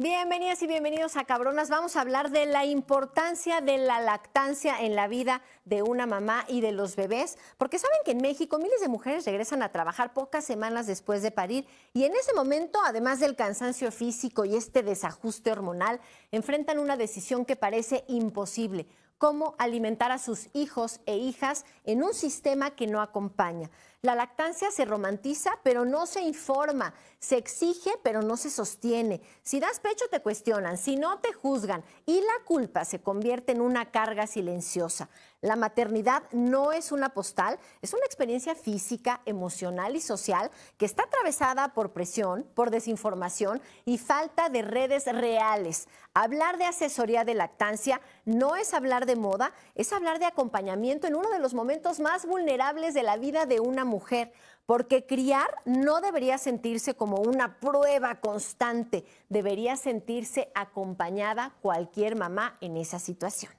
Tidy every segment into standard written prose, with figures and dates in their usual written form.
Bienvenidas y bienvenidos a Cabronas. Vamos a hablar de la importancia de la lactancia en la vida de una mamá y de los bebés, porque saben que en México miles de mujeres regresan a trabajar pocas semanas después de parir y en ese momento, además del cansancio físico y este desajuste hormonal, enfrentan una decisión que parece imposible: cómo alimentar a sus hijos e hijas en un sistema que no acompaña. La lactancia se romantiza, pero no se informa. Se exige, pero no se sostiene. Si das pecho, te cuestionan. Si no, te juzgan. Y la culpa se convierte en una carga silenciosa. La maternidad no es una postal, es una experiencia física, emocional y social que está atravesada por presión, por desinformación y falta de redes reales. Hablar de asesoría de lactancia no es hablar de moda, es hablar de acompañamiento en uno de los momentos más vulnerables de la vida de una mujer, porque criar no debería sentirse como una prueba constante, debería sentirse acompañada cualquier mamá en esa situación.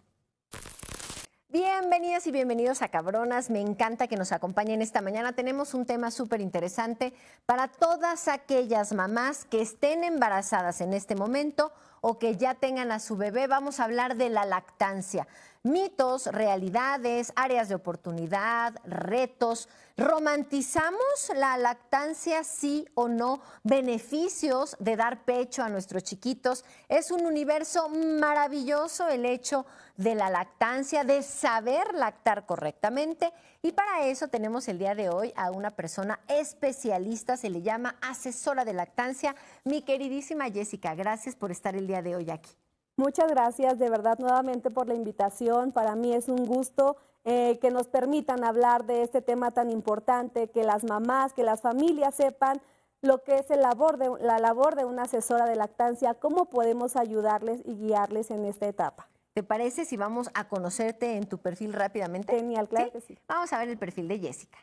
Bienvenidas y bienvenidos a Cabronas. Me encanta que nos acompañen esta mañana. Tenemos un tema súper interesante para todas aquellas mamás que estén embarazadas en este momento o que ya tengan a su bebé. Vamos a hablar de la lactancia. Mitos, realidades, áreas de oportunidad, retos. ¿Romantizamos la lactancia, sí o no? Beneficios de dar pecho a nuestros chiquitos. Es un universo maravilloso el hecho de la lactancia, de saber lactar correctamente. Y para eso tenemos el día de hoy a una persona especialista, se le llama asesora de lactancia, mi queridísima Jessica. Gracias por estar el día de hoy aquí. Muchas gracias de verdad nuevamente por la invitación. Para mí es un gusto que nos permitan hablar de este tema tan importante, que las mamás, que las familias sepan lo que es la labor de una asesora de lactancia, cómo podemos ayudarles y guiarles en esta etapa. ¿Te parece si vamos a conocerte en tu perfil rápidamente? Genial, claro que sí. Vamos a ver el perfil de Jessica.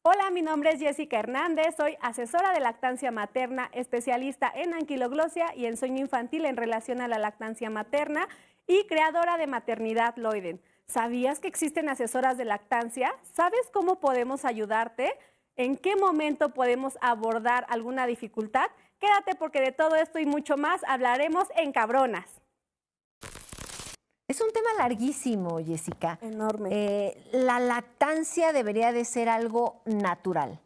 Hola, mi nombre es Jessica Hernández, soy asesora de lactancia materna, especialista en anquiloglosia y en sueño infantil en relación a la lactancia materna y creadora de Maternidad Loiden. ¿Sabías que existen asesoras de lactancia? ¿Sabes cómo podemos ayudarte? ¿En qué momento podemos abordar alguna dificultad? Quédate porque de todo esto y mucho más hablaremos en Cabronas. Es un tema larguísimo, Jessica. Enorme. La lactancia debería de ser algo natural,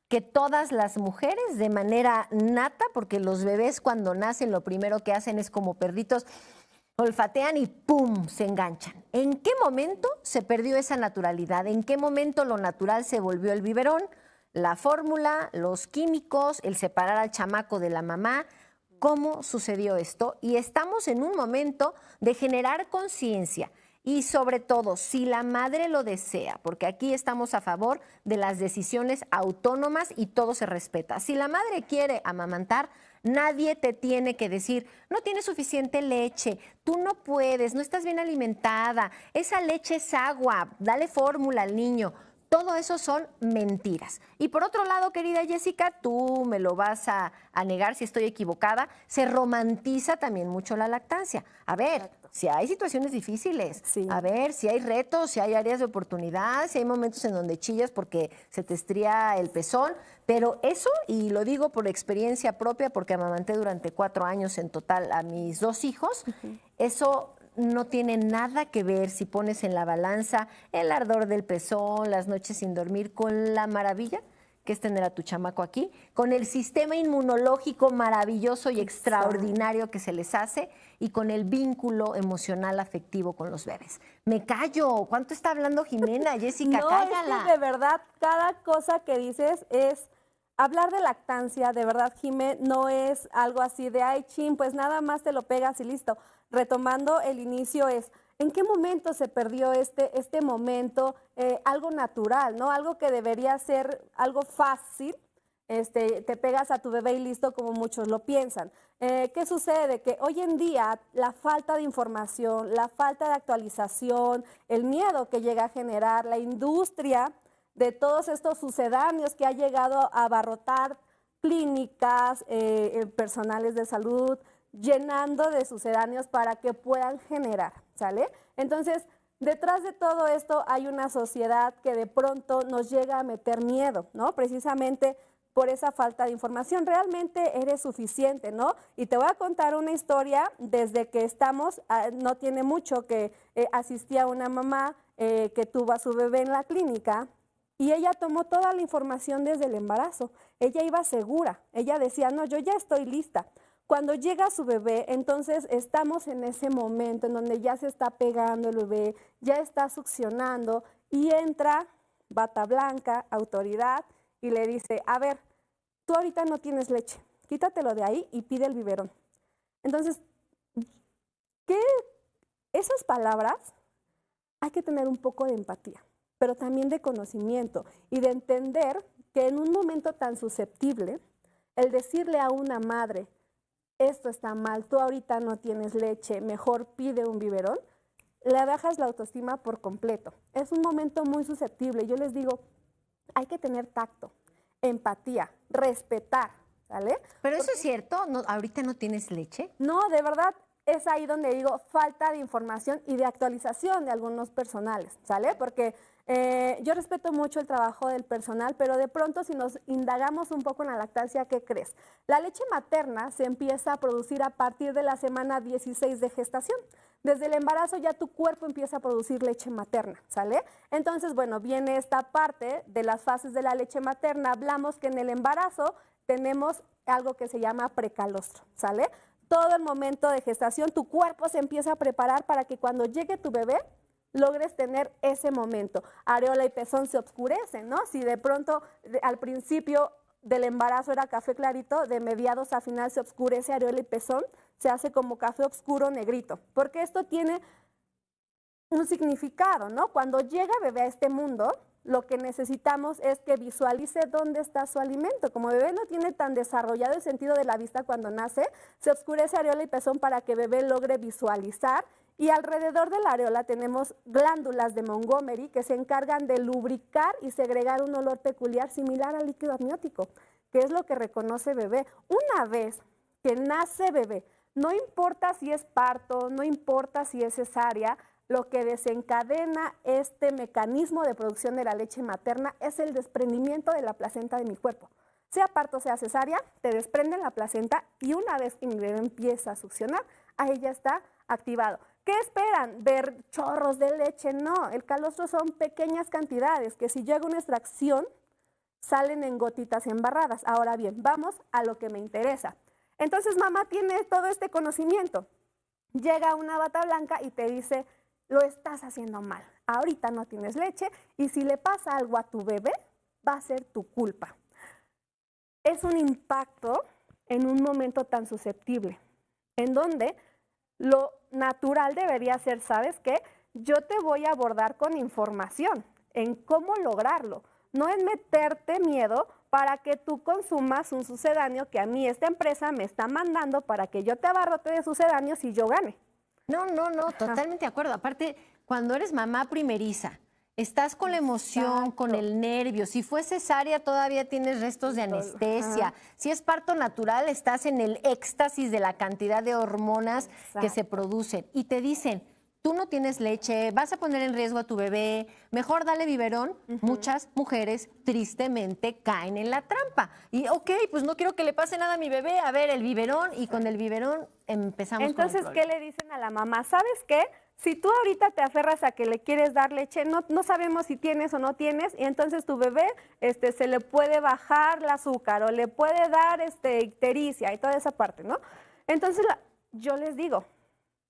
que todas las mujeres de manera nata, porque los bebés cuando nacen lo primero que hacen es como perritos, olfatean y ¡pum!, se enganchan. ¿En qué momento se perdió esa naturalidad? ¿En qué momento lo natural se volvió el biberón, la fórmula, los químicos, el separar al chamaco de la mamá? ¿Cómo sucedió esto? Y estamos en un momento de generar conciencia y sobre todo, si la madre lo desea, porque aquí estamos a favor de las decisiones autónomas y todo se respeta. Si la madre quiere amamantar, nadie te tiene que decir, no tienes suficiente leche, tú no puedes, no estás bien alimentada, esa leche es agua, dale fórmula al niño. Todo eso son mentiras. Y por otro lado, querida Jessica, tú me lo vas a negar si estoy equivocada, se romantiza también mucho la lactancia. A ver, si hay situaciones difíciles, Sí. A ver, si hay retos, si hay áreas de oportunidad, si hay momentos en donde chillas porque se te estría el pezón, pero eso, y lo digo por experiencia propia, porque amamanté durante 4 años en total a mis 2 hijos, eso no tiene nada que ver si pones en la balanza el ardor del pezón, las noches sin dormir, con la maravilla que es tener a tu chamaco aquí, con el sistema inmunológico maravilloso y extraordinario que se les hace y con el vínculo emocional afectivo con los bebés. Me callo. ¿Cuánto está hablando Jimena? Jessica, No, cállala. es que de verdad cada cosa que dices es hablar de lactancia, de verdad, Jimé, no es algo así de, ay, chin, pues nada más te lo pegas y listo. Retomando el inicio es, ¿en qué momento se perdió este momento? Algo natural, ¿no? Algo que debería ser algo fácil. Te pegas a tu bebé y listo, como muchos lo piensan. ¿Qué sucede? Que hoy en día la falta de información, la falta de actualización, el miedo que llega a generar la industria de todos estos sucedáneos que ha llegado a abarrotar clínicas, personales de salud, llenando de sucedáneos para que puedan generar, ¿sale? Entonces, detrás de todo esto hay una sociedad que de pronto nos llega a meter miedo, ¿no? Precisamente por esa falta de información. Realmente eres suficiente, ¿no? Y te voy a contar una historia desde que estamos, no tiene mucho que asistía una mamá que tuvo a su bebé en la clínica y ella tomó toda la información desde el embarazo. Ella iba segura, ella decía, no, yo ya estoy lista. Cuando llega su bebé, entonces estamos en ese momento en donde ya se está pegando el bebé, ya está succionando y entra bata blanca, autoridad, y le dice, a ver, tú ahorita no tienes leche, quítatelo de ahí y pide el biberón. Entonces, ¿qué? Esas palabras hay que tener un poco de empatía, pero también de conocimiento y de entender que en un momento tan susceptible, el decirle a una madre, esto está mal, tú ahorita no tienes leche, mejor pide un biberón, le bajas la autoestima por completo. Es un momento muy susceptible. Yo les digo, hay que tener tacto, empatía, respetar, ¿sale? Pero eso es cierto, no, ahorita no tienes leche. No, de verdad, es ahí donde digo falta de información y de actualización de algunos personales, ¿sale? Porque yo respeto mucho el trabajo del personal, pero de pronto si nos indagamos un poco en la lactancia, ¿qué crees? La leche materna se empieza a producir a partir de la semana 16 de gestación. Desde el embarazo ya tu cuerpo empieza a producir leche materna, ¿sale? Entonces, bueno, viene esta parte de las fases de la leche materna. Hablamos que en el embarazo tenemos algo que se llama precalostro, ¿sale? Todo el momento de gestación, tu cuerpo se empieza a preparar para que cuando llegue tu bebé, logres tener ese momento. Areola y pezón se oscurecen, ¿no? Si de pronto al principio del embarazo era café clarito, de mediados a final se oscurece areola y pezón, se hace como café oscuro negrito, porque esto tiene un significado, ¿no? Cuando llega bebé a este mundo, lo que necesitamos es que visualice dónde está su alimento. Como bebé no tiene tan desarrollado el sentido de la vista cuando nace, se oscurece areola y pezón para que bebé logre visualizar. Y alrededor de la areola tenemos glándulas de Montgomery que se encargan de lubricar y segregar un olor peculiar similar al líquido amniótico, que es lo que reconoce bebé. Una vez que nace bebé, no importa si es parto, no importa si es cesárea, lo que desencadena este mecanismo de producción de la leche materna es el desprendimiento de la placenta de mi cuerpo. Sea parto, sea cesárea, te desprende la placenta y una vez que mi bebé empieza a succionar, ahí ya está activado. ¿Qué esperan? ¿Ver chorros de leche? No, el calostro son pequeñas cantidades que si yo hago una extracción, salen en gotitas embarradas. Ahora bien, vamos a lo que me interesa. Entonces mamá tiene todo este conocimiento. Llega una bata blanca y te dice, lo estás haciendo mal, ahorita no tienes leche y si le pasa algo a tu bebé, va a ser tu culpa. Es un impacto en un momento tan susceptible, en donde lo natural debería ser, ¿sabes qué? Yo te voy a abordar con información en cómo lograrlo. No es meterte miedo para que tú consumas un sucedáneo que a mí esta empresa me está mandando para que yo te abarrote de sucedáneos y yo gane. No, totalmente de acuerdo. Aparte, cuando eres mamá primeriza, estás con la emoción, Exacto. con el nervio. Si fue cesárea, todavía tienes restos de anestesia. Ajá. Si es parto natural, estás en el éxtasis de la cantidad de hormonas que Exacto. se producen. Y te dicen, tú no tienes leche, vas a poner en riesgo a tu bebé, mejor dale biberón. Muchas mujeres tristemente caen en la trampa. Y ok, pues no quiero que le pase nada a mi bebé, a ver, el biberón, y con el biberón empezamos Entonces, con el ¿qué problema. le dicen a la mamá? ¿Sabes qué? Si tú ahorita te aferras a que le quieres dar leche, no sabemos si tienes o no tienes, y entonces tu bebé se le puede bajar el azúcar o le puede dar ictericia y toda esa parte, ¿no? Entonces, yo les digo,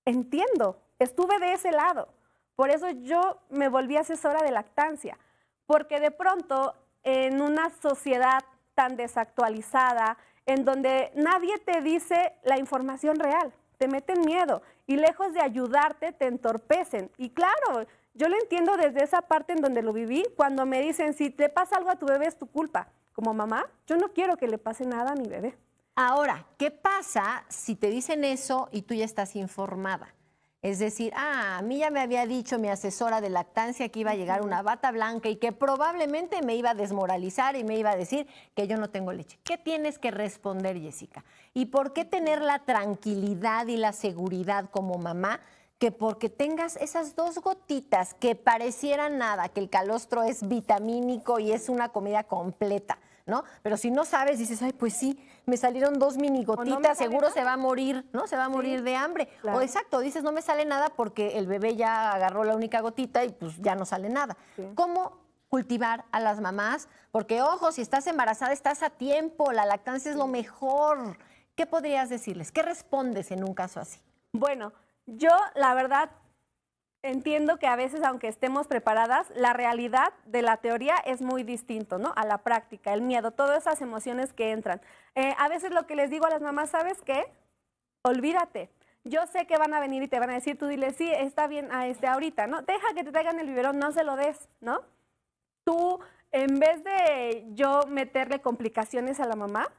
entiendo, estuve de ese lado. Por eso yo me volví asesora de lactancia, porque de pronto en una sociedad tan desactualizada, en donde nadie te dice la información real, te meten miedo y lejos de ayudarte te entorpecen. Y claro, yo lo entiendo desde esa parte en donde lo viví, cuando me dicen, si te pasa algo a tu bebé es tu culpa. Como mamá, yo no quiero que le pase nada a mi bebé. Ahora, ¿qué pasa si te dicen eso y tú ya estás informada? Es decir, a mí ya me había dicho mi asesora de lactancia que iba a llegar una bata blanca y que probablemente me iba a desmoralizar y me iba a decir que yo no tengo leche. ¿Qué tienes que responder, Jessica? ¿Y por qué tener la tranquilidad y la seguridad como mamá que porque tengas esas 2 gotitas que parecieran nada, que el calostro es vitamínico y es una comida completa? ¿no? Pero si no sabes, dices, ay, pues sí, me salieron 2 mini gotitas, seguro se va a morir, ¿no? Se va a morir de hambre. Claro. O exacto, dices, no me sale nada porque el bebé ya agarró la única gotita y pues ya no sale nada. Sí. ¿Cómo cultivar a las mamás? Porque, ojo, si estás embarazada, estás a tiempo, la lactancia es lo mejor. ¿Qué podrías decirles? ¿Qué respondes en un caso así? Bueno, yo la verdad entiendo que a veces, aunque estemos preparadas, la realidad de la teoría es muy distinto, ¿no? A la práctica, el miedo, todas esas emociones que entran. A veces lo que les digo a las mamás, ¿sabes qué? Olvídate. Yo sé que van a venir y te van a decir, tú dile, sí, está bien, ahorita, ¿no? Deja que te traigan el biberón, no se lo des, ¿no? Tú, en vez de yo meterle complicaciones a la mamá,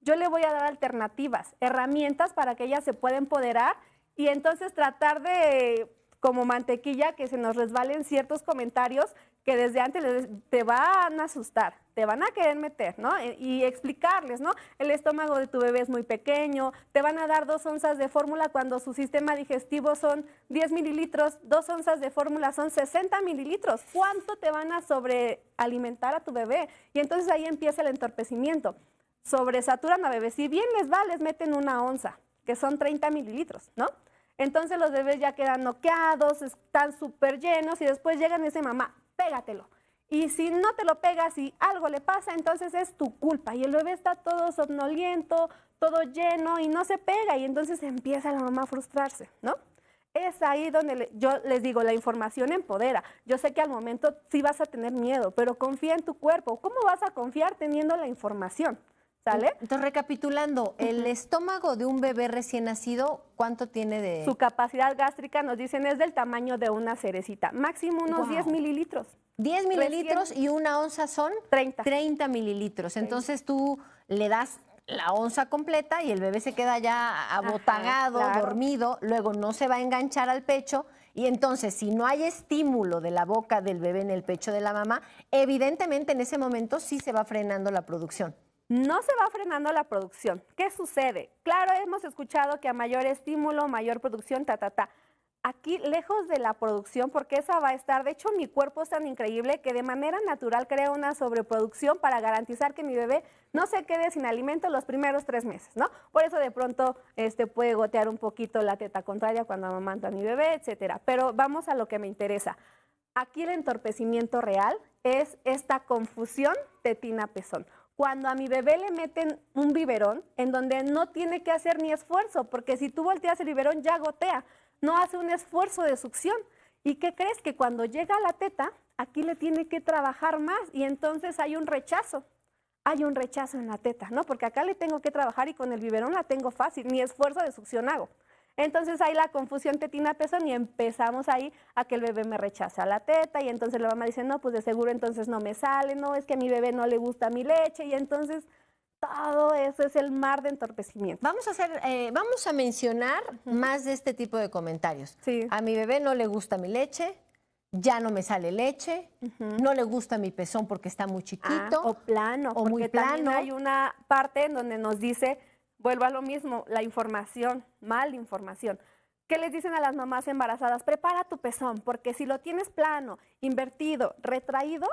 yo le voy a dar alternativas, herramientas para que ella se pueda empoderar y entonces tratar de, como mantequilla, que se nos resbalen ciertos comentarios que desde antes te van a asustar, te van a querer meter, ¿no? Y explicarles, ¿no? El estómago de tu bebé es muy pequeño, te van a dar 2 onzas de fórmula cuando su sistema digestivo son 10 mililitros, 2 onzas de fórmula son 60 mililitros. ¿Cuánto te van a sobrealimentar a tu bebé? Y entonces ahí empieza el entorpecimiento. Sobresaturan a bebés. Si bien les va, les meten 1 onza, que son 30 mililitros, ¿no? Entonces los bebés ya quedan noqueados, están súper llenos y después llegan y dicen, mamá, pégatelo. Y si no te lo pegas y algo le pasa, entonces es tu culpa. Y el bebé está todo somnoliento, todo lleno y no se pega. Y entonces empieza la mamá a frustrarse, ¿no? Es ahí donde yo les digo, la información empodera. Yo sé que al momento sí vas a tener miedo, pero confía en tu cuerpo. ¿Cómo vas a confiar teniendo la información? ¿Sale? Entonces, recapitulando, el estómago de un bebé recién nacido, ¿cuánto tiene de...? Su capacidad gástrica, nos dicen, es del tamaño de una cerecita. Máximo unos 10 mililitros. 10 mililitros y 1 onza son 30 mililitros. Entonces tú le das la onza completa y el bebé se queda ya abotagado, dormido, luego no se va a enganchar al pecho y entonces si no hay estímulo de la boca del bebé en el pecho de la mamá, evidentemente en ese momento sí se va frenando la producción. No se va frenando la producción. ¿Qué sucede? Claro, hemos escuchado que a mayor estímulo, mayor producción, Aquí, lejos de la producción, porque esa va a estar, de hecho, mi cuerpo es tan increíble que de manera natural crea una sobreproducción para garantizar que mi bebé no se quede sin alimento los primeros 3 meses, ¿no? Por eso de pronto puede gotear un poquito la teta contraria cuando amamanta a mi bebé, etcétera. Pero vamos a lo que me interesa. Aquí el entorpecimiento real es esta confusión tetina-pezón. Cuando a mi bebé le meten un biberón en donde no tiene que hacer ni esfuerzo, porque si tú volteas el biberón ya gotea, no hace un esfuerzo de succión. ¿Y qué crees? Que cuando llega a la teta, aquí le tiene que trabajar más y entonces hay un rechazo. Hay un rechazo en la teta, ¿no? Porque acá le tengo que trabajar y con el biberón la tengo fácil, ni esfuerzo de succión hago. Entonces hay la confusión tetina-pezón y empezamos ahí a que el bebé me rechaza la teta y entonces la mamá dice, no, pues de seguro entonces no me sale, no, es que a mi bebé no le gusta mi leche y entonces todo eso es el mar de entorpecimiento. Vamos a mencionar más de este tipo de comentarios. Sí. A mi bebé no le gusta mi leche, ya no me sale leche, no le gusta mi pezón porque está muy chiquito. O plano, o muy porque plano. también hay una parte en donde nos dice, vuelvo a lo mismo, la información, mal información. ¿Qué les dicen a las mamás embarazadas? Prepara tu pezón, porque si lo tienes plano, invertido, retraído,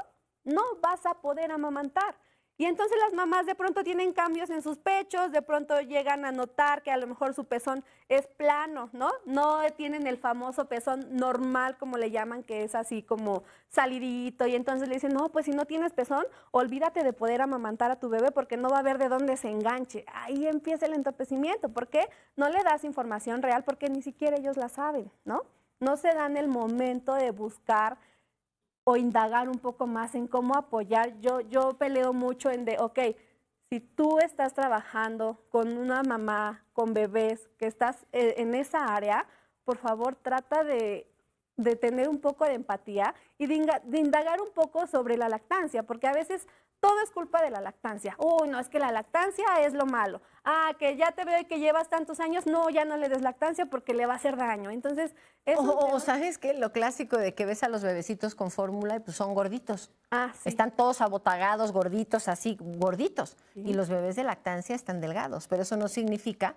no vas a poder amamantar. Y entonces las mamás de pronto tienen cambios en sus pechos, de pronto llegan a notar que a lo mejor su pezón es plano, ¿no? No tienen el famoso pezón normal, como le llaman, que es así como salidito. Y entonces le dicen, no, pues si no tienes pezón, olvídate de poder amamantar a tu bebé porque no va a haber de dónde se enganche. Ahí empieza el entorpecimiento. ¿Por qué? No le das información real porque ni siquiera ellos la saben, ¿no? No se dan el momento de buscar o indagar un poco más en cómo apoyar. Yo peleo mucho en ok, si tú estás trabajando con una mamá, con bebés, que estás en esa área, por favor trata de tener un poco de empatía y de indagar un poco sobre la lactancia, porque a veces todo es culpa de la lactancia. Uy, no, es que la lactancia es lo malo. Ah, que ya te veo y que llevas tantos años, no, ya no le des lactancia porque le va a hacer daño. Entonces, o ¿sabes qué? Lo clásico de que ves a los bebecitos con fórmula y pues son gorditos. Ah, sí. Están todos abotagados, gorditos, así, gorditos. Sí. Y los bebés de lactancia están delgados, pero eso no significa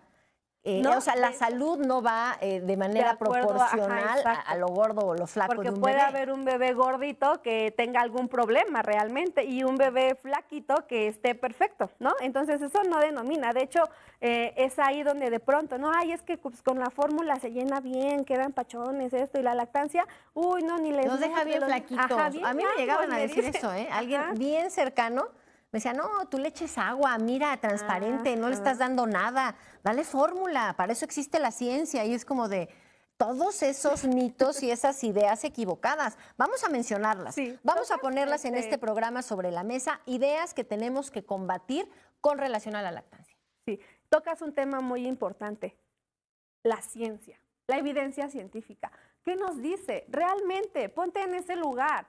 ¿no? O sea, la salud no va de manera proporcional a lo gordo o lo flaco porque de un puede bebé. haber un bebé gordito que tenga algún problema realmente y un bebé flaquito que esté perfecto, ¿no? Entonces eso no denomina. De hecho, es ahí donde de pronto, no, ay, es que pues, con la fórmula se llena bien, quedan pachones, esto, y la lactancia, uy, no, ni les Nos deja bien flaquitos. A mí me llegaban a decir eso, ¿eh? Alguien bien cercano me decía, no, tú le eches agua, mira, transparente, no le estás dando nada, dale fórmula, para eso existe la ciencia. Y es como de todos esos mitos y esas ideas equivocadas. Vamos a mencionarlas, vamos a ponerlas en este programa sobre la mesa, ideas que tenemos que combatir con relación a la lactancia. Sí, tocas un tema muy importante, la ciencia, la evidencia científica. ¿Qué nos dice? Realmente, ponte en ese lugar.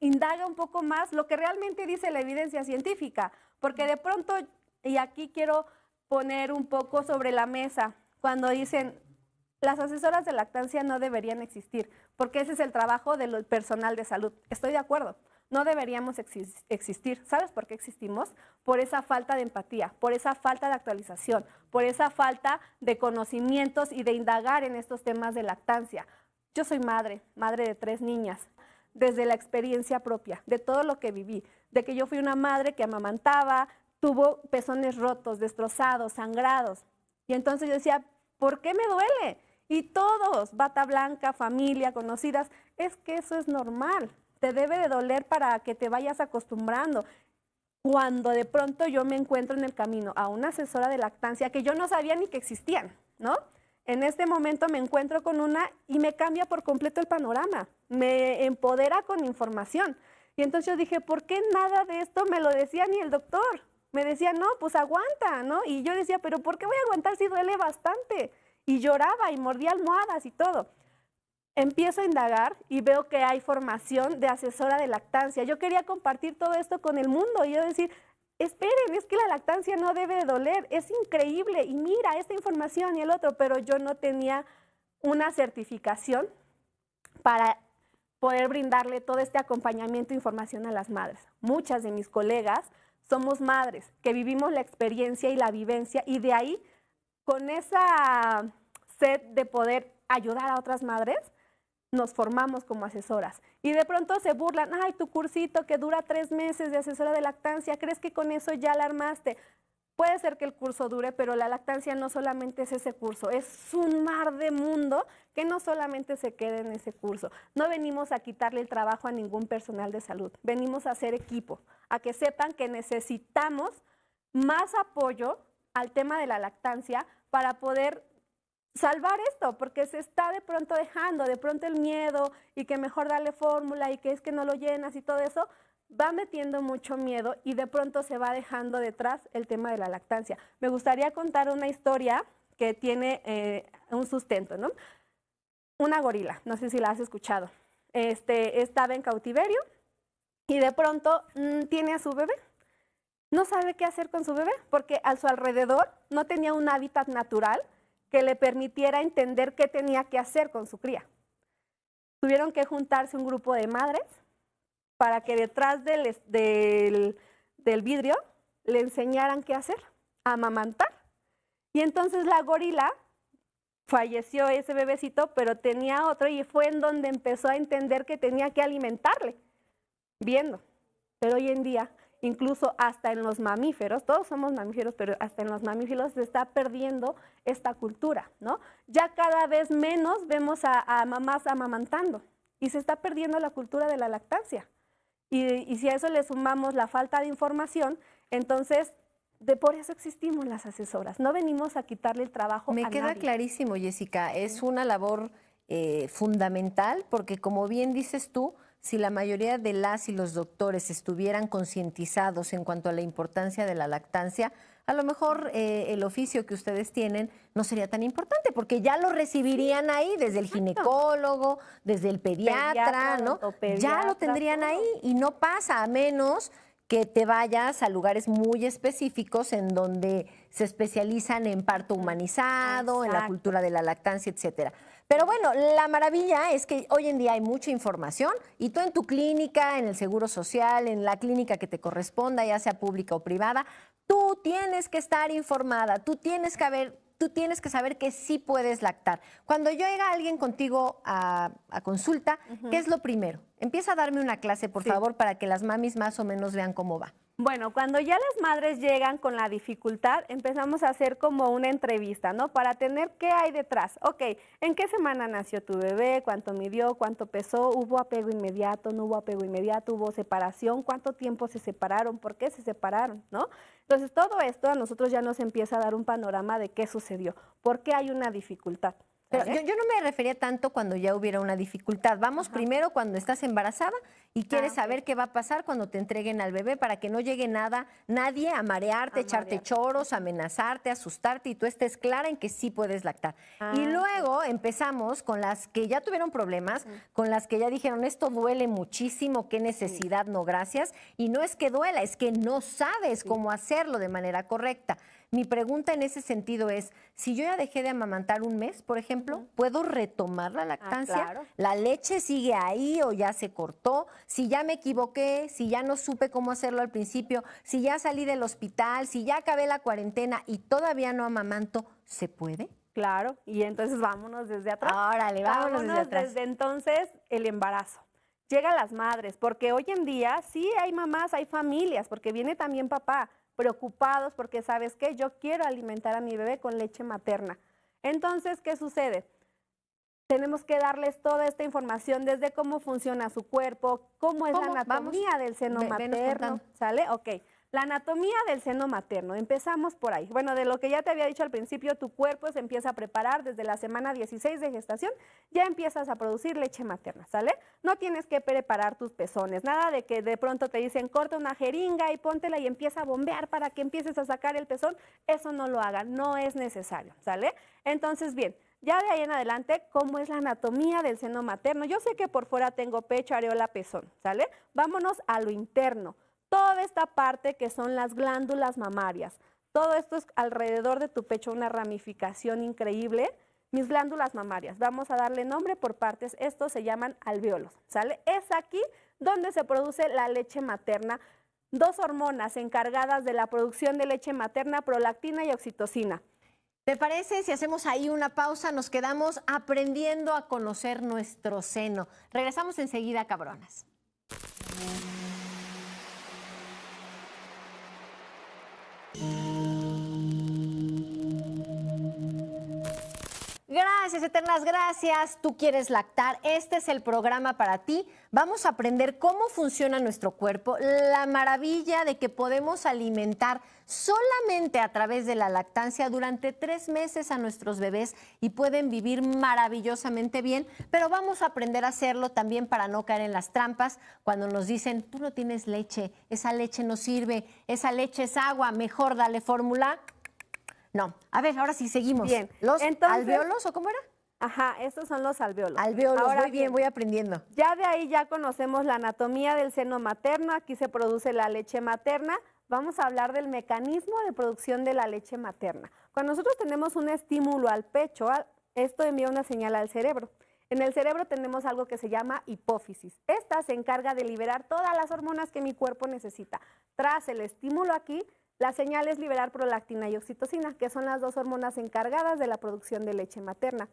Indaga un poco más lo que realmente dice la evidencia científica, porque de pronto, y aquí quiero poner un poco sobre la mesa, cuando dicen las asesoras de lactancia no deberían existir, porque ese es el trabajo del personal de salud. Estoy de acuerdo, no deberíamos existir. ¿Sabes por qué existimos? Por esa falta de empatía, por esa falta de actualización, por esa falta de conocimientos y de indagar en estos temas de lactancia. Yo soy madre de 3 niñas. Desde la experiencia propia, de todo lo que viví, de que yo fui una madre que amamantaba, tuvo pezones rotos, destrozados, sangrados. Y entonces yo decía, ¿por qué me duele? Y todos, bata blanca, familia, conocidas, es que eso es normal. Te debe de doler para que te vayas acostumbrando. Cuando de pronto yo me encuentro en el camino a una asesora de lactancia que yo no sabía ni que existían, ¿no? En este momento me encuentro con una y me cambia por completo el panorama, me empodera con información. Y entonces yo dije, ¿por qué nada de esto me lo decía ni el doctor? Me decía, no, pues aguanta, ¿no? Y yo decía, ¿pero por qué voy a aguantar si duele bastante? Y lloraba y mordía almohadas y todo. Empiezo a indagar y veo que hay formación de asesora de lactancia. Yo quería compartir todo esto con el mundo y yo decir, esperen, es que la lactancia no debe de doler, es increíble y mira esta información y el otro, pero yo no tenía una certificación para poder brindarle todo este acompañamiento e información a las madres. Muchas de mis colegas somos madres que vivimos la experiencia y la vivencia y de ahí, con esa sed de poder ayudar a otras madres, nos formamos como asesoras. Y de pronto se burlan, ay, tu cursito que dura 3 meses de asesora de lactancia, ¿crees que con eso ya la armaste? Puede ser que el curso dure, pero la lactancia no solamente es ese curso, es un mar de mundo que no solamente se queda en ese curso. No venimos a quitarle el trabajo a ningún personal de salud, venimos a hacer equipo, a que sepan que necesitamos más apoyo al tema de la lactancia para poder salvar esto, porque se está de pronto dejando, de pronto el miedo y que mejor darle fórmula y que es que no lo llenas y todo eso, va metiendo mucho miedo y de pronto se va dejando detrás el tema de la lactancia. Me gustaría contar una historia que tiene un sustento, ¿no? Una gorila, no sé si la has escuchado, estaba en cautiverio y de pronto tiene a su bebé. No sabe qué hacer con su bebé porque a su alrededor no tenía un hábitat natural que le permitiera entender qué tenía que hacer con su cría. Tuvieron que juntarse un grupo de madres para que detrás del vidrio le enseñaran qué hacer, amamantar. Y entonces la gorila falleció ese bebecito, pero tenía otro y fue en donde empezó a entender que tenía que alimentarle, viendo. Pero hoy en día, incluso hasta en los mamíferos, todos somos mamíferos, pero hasta en los mamíferos se está perdiendo esta cultura, ¿no? Ya cada vez menos vemos a mamás amamantando y se está perdiendo la cultura de la lactancia. Y si a eso le sumamos la falta de información, entonces por eso existimos las asesoras. No venimos a quitarle el trabajo a nadie. Me queda clarísimo, Jessica. Es una labor fundamental porque, como bien dices tú, si la mayoría de las y los doctores estuvieran concientizados en cuanto a la importancia de la lactancia, a lo mejor el oficio que ustedes tienen no sería tan importante, porque ya lo recibirían ahí desde el ginecólogo, desde el pediatra, ¿no? Ya lo tendrían ahí y no pasa, a menos que te vayas a lugares muy específicos en donde se especializan en parto humanizado, en la cultura de la lactancia, etcétera. Pero bueno, la maravilla es que hoy en día hay mucha información y tú en tu clínica, en el Seguro Social, en la clínica que te corresponda, ya sea pública o privada, tú tienes que estar informada, tú tienes que tú tienes que saber que sí puedes lactar. Cuando llega alguien contigo a consulta, ¿qué es lo primero? Empieza a darme una clase, por favor, para que las mamis más o menos vean cómo va. Bueno, cuando ya las madres llegan con la dificultad, empezamos a hacer como una entrevista, ¿no? Para tener qué hay detrás. Ok, ¿en qué semana nació tu bebé? ¿Cuánto midió? ¿Cuánto pesó? ¿Hubo apego inmediato? ¿No hubo apego inmediato? ¿Hubo separación? ¿Cuánto tiempo se separaron? ¿Por qué se separaron? ¿No? Entonces, todo esto a nosotros ya nos empieza a dar un panorama de qué sucedió, por qué hay una dificultad. Pero yo no me refería tanto cuando ya hubiera una dificultad. Vamos primero cuando estás embarazada y quieres saber qué va a pasar cuando te entreguen al bebé para que no llegue nadie a marearte, echarte choros, amenazarte, asustarte y tú estés clara en que sí puedes lactar. Y luego empezamos con las que ya tuvieron problemas, con las que ya dijeron esto duele muchísimo, qué necesidad, no gracias. Y no es que duela, es que no sabes cómo hacerlo de manera correcta. Mi pregunta en ese sentido es, si yo ya dejé de amamantar un mes, por ejemplo, ¿puedo retomar la lactancia? Claro. ¿La leche sigue ahí o ya se cortó? Si ya me equivoqué, si ya no supe cómo hacerlo al principio, si ya salí del hospital, si ya acabé la cuarentena y todavía no amamanto, ¿se puede? Claro, y entonces vámonos desde atrás. Órale, vámonos desde atrás. Desde entonces, el embarazo. Llegan las madres, porque hoy en día sí hay mamás, hay familias, porque viene también papá, preocupados porque, ¿sabes qué? Yo quiero alimentar a mi bebé con leche materna. Entonces, ¿qué sucede? Tenemos que darles toda esta información desde cómo funciona su cuerpo, cómo es la anatomía del seno materno, ¿sale? Ok. La anatomía del seno materno, empezamos por ahí. Bueno, de lo que ya te había dicho al principio, tu cuerpo se empieza a preparar desde la semana 16 de gestación, ya empiezas a producir leche materna, ¿sale? No tienes que preparar tus pezones, nada de que de pronto te dicen corta una jeringa y póntela y empieza a bombear para que empieces a sacar el pezón, eso no lo hagan, no es necesario, ¿sale? Entonces, bien, ya de ahí en adelante, ¿cómo es la anatomía del seno materno? Yo sé que por fuera tengo pecho, areola, pezón, ¿sale? Vámonos a lo interno. Toda esta parte que son las glándulas mamarias. Todo esto es alrededor de tu pecho, una ramificación increíble. Mis glándulas mamarias, vamos a darle nombre por partes. Estos se llaman alvéolos, ¿sale? Es aquí donde se produce la leche materna. Dos hormonas encargadas de la producción de leche materna, prolactina y oxitocina. ¿Te parece si hacemos ahí una pausa? Nos quedamos aprendiendo a conocer nuestro seno. Regresamos enseguida, cabronas. Gracias, eternas gracias. Tú quieres lactar, este es el programa para ti. Vamos a aprender cómo funciona nuestro cuerpo, la maravilla de que podemos alimentar solamente a través de la lactancia durante 3 meses a nuestros bebés y pueden vivir maravillosamente bien, pero vamos a aprender a hacerlo también para no caer en las trampas cuando nos dicen, tú no tienes leche, esa leche no sirve, esa leche es agua, mejor dale fórmula. No. A ver, ahora sí seguimos. Bien. ¿Los Entonces, alvéolos o cómo era? Ajá, estos son los alvéolos. Alvéolos, Ahora muy bien, voy aprendiendo. Ya de ahí ya conocemos la anatomía del seno materno, aquí se produce la leche materna. Vamos a hablar del mecanismo de producción de la leche materna. Cuando nosotros tenemos un estímulo al pecho, esto envía una señal al cerebro. En el cerebro tenemos algo que se llama hipófisis. Esta se encarga de liberar todas las hormonas que mi cuerpo necesita. Tras el estímulo aquí, la señal es liberar prolactina y oxitocina, que son las dos hormonas encargadas de la producción de leche materna.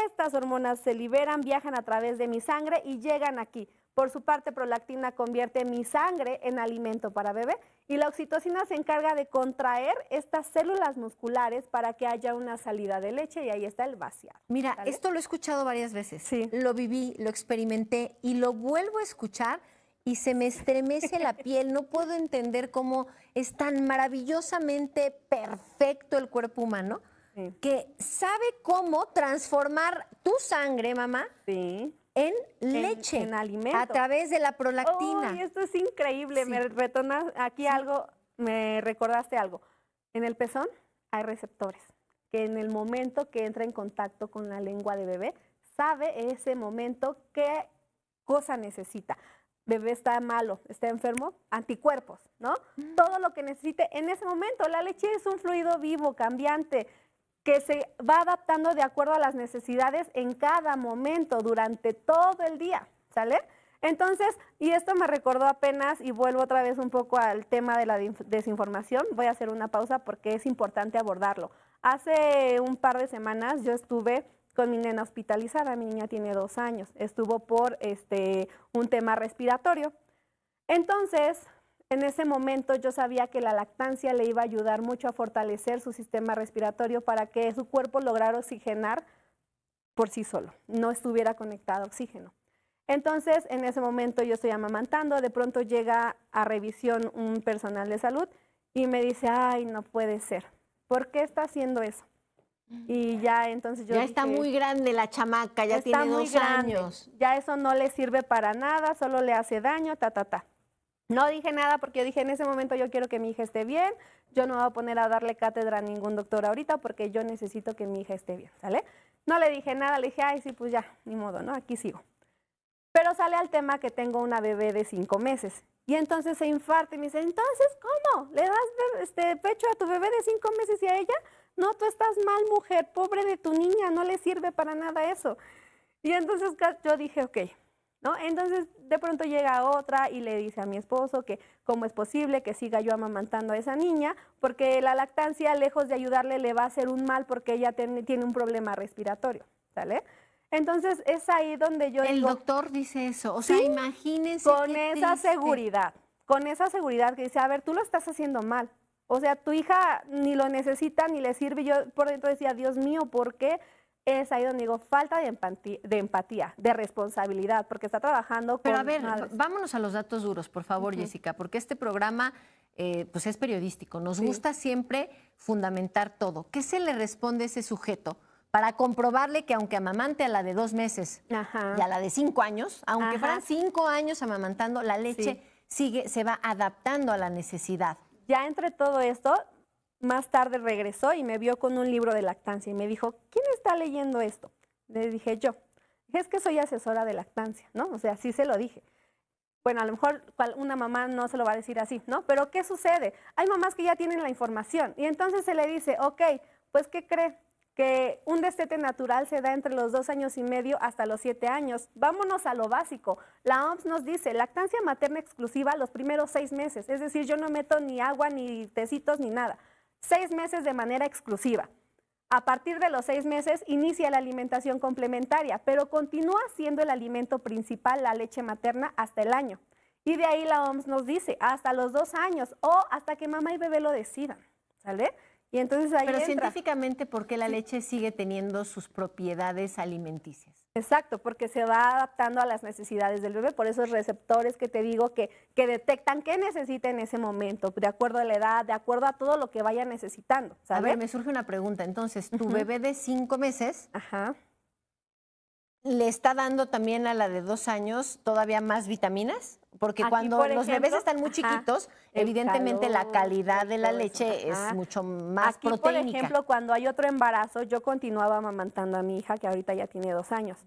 Estas hormonas se liberan, viajan a través de mi sangre y llegan aquí. Por su parte, prolactina convierte mi sangre en alimento para bebé y la oxitocina se encarga de contraer estas células musculares para que haya una salida de leche y ahí está el vaciado. Mira, ¿Sale? esto lo he escuchado varias veces. Sí. Lo viví, lo experimenté y lo vuelvo a escuchar y se me estremece la piel. No puedo entender cómo es tan maravillosamente perfecto el cuerpo humano que sabe cómo transformar tu sangre, mamá, en leche, en alimento. a través de la prolactina. ¡Ay, esto es increíble! Sí. Me retonas aquí algo, me recordaste algo. En el pezón hay receptores que en el momento que entra en contacto con la lengua de bebé, sabe ese momento qué cosa necesita. Bebé está malo, está enfermo, anticuerpos, ¿no? Todo lo que necesite en ese momento. La leche es un fluido vivo, cambiante, que se va adaptando de acuerdo a las necesidades en cada momento, durante todo el día, ¿sale? Entonces, y esto me recordó apenas, y vuelvo otra vez un poco al tema de la desinformación, voy a hacer una pausa porque es importante abordarlo. Hace un par de semanas yo estuve con mi nena hospitalizada, mi niña tiene 2 años, estuvo por un tema respiratorio. Entonces, en ese momento yo sabía que la lactancia le iba a ayudar mucho a fortalecer su sistema respiratorio para que su cuerpo lograra oxigenar por sí solo, no estuviera conectado a oxígeno. Entonces, en ese momento yo estoy amamantando, de pronto llega a revisión un personal de salud y me dice, ay, no puede ser, ¿por qué está haciendo eso? Y ya entonces yo Ya dije, está muy grande la chamaca, ya está tiene muy 2 grande, años. ya eso no le sirve para nada, solo le hace daño, ta. No dije nada porque yo dije, en ese momento yo quiero que mi hija esté bien, yo no me voy a poner a darle cátedra a ningún doctor ahorita porque yo necesito que mi hija esté bien, ¿sale? No le dije nada, le dije, ay, sí, pues ya, ni modo, ¿no? Aquí sigo. Pero sale al tema que tengo una bebé de 5 meses. Y entonces se infarta y me dice, entonces, ¿cómo? ¿Le das pecho a tu bebé de 5 meses y a ella? No, tú estás mal, mujer, pobre de tu niña, no le sirve para nada eso. Y entonces yo dije, ok, ¿no? Entonces de pronto llega otra y le dice a mi esposo que cómo es posible que siga yo amamantando a esa niña, porque la lactancia, lejos de ayudarle, le va a hacer un mal porque ella tiene un problema respiratorio, ¿sale? Entonces es ahí donde yo El digo, doctor dice eso, o sea, sí, imagínense con qué esa triste. seguridad que dice, a ver, tú lo estás haciendo mal. O sea, tu hija ni lo necesita ni le sirve. Yo por dentro decía, Dios mío, ¿por qué? Es ahí donde digo, falta de empatía, de responsabilidad, porque está trabajando con Pero a ver, madres. vámonos a los datos duros, por favor, Jessica, porque este programa pues es periodístico. Nos gusta siempre fundamentar todo. ¿Qué se le responde a ese sujeto para comprobarle que aunque amamante a la de 2 meses Ajá. y a la de 5 años, aunque Ajá. fueran 5 años amamantando, la leche se va adaptando a la necesidad? Ya entre todo esto, más tarde regresó y me vio con un libro de lactancia y me dijo, ¿quién está leyendo esto? Le dije yo. Dije, es que soy asesora de lactancia, ¿no? O sea, sí se lo dije. Bueno, a lo mejor una mamá no se lo va a decir así, ¿no? Pero ¿qué sucede? Hay mamás que ya tienen la información y entonces se le dice, ok, pues ¿qué cree? Que un destete natural se da entre los 2 años y medio hasta los 7 años. Vámonos a lo básico. La OMS nos dice, lactancia materna exclusiva los primeros 6 meses. Es decir, yo no meto ni agua, ni tecitos, ni nada. 6 meses de manera exclusiva. A partir de los 6 meses inicia la alimentación complementaria, pero continúa siendo el alimento principal la leche materna hasta el año. Y de ahí la OMS nos dice hasta los 2 años o hasta que mamá y bebé lo decidan, ¿sale? Y entonces ahí Pero entra. científicamente, ¿por qué la leche sigue teniendo sus propiedades alimenticias? Exacto, porque se va adaptando a las necesidades del bebé, por esos receptores que te digo que detectan qué necesita en ese momento, de acuerdo a la edad, de acuerdo a todo lo que vaya necesitando, A ¿sabes? ver, me surge una pregunta. Entonces, tu bebé de 5 meses Ajá. le está dando también a la de 2 años todavía más vitaminas, porque Aquí, cuando por los ejemplo, bebés están muy chiquitos, el evidentemente la calor, calidad de la todo eso, leche ajá. es mucho más Aquí, proteínica. por ejemplo, cuando hay otro embarazo, yo continuaba amamantando a mi hija, que ahorita ya tiene 2 años.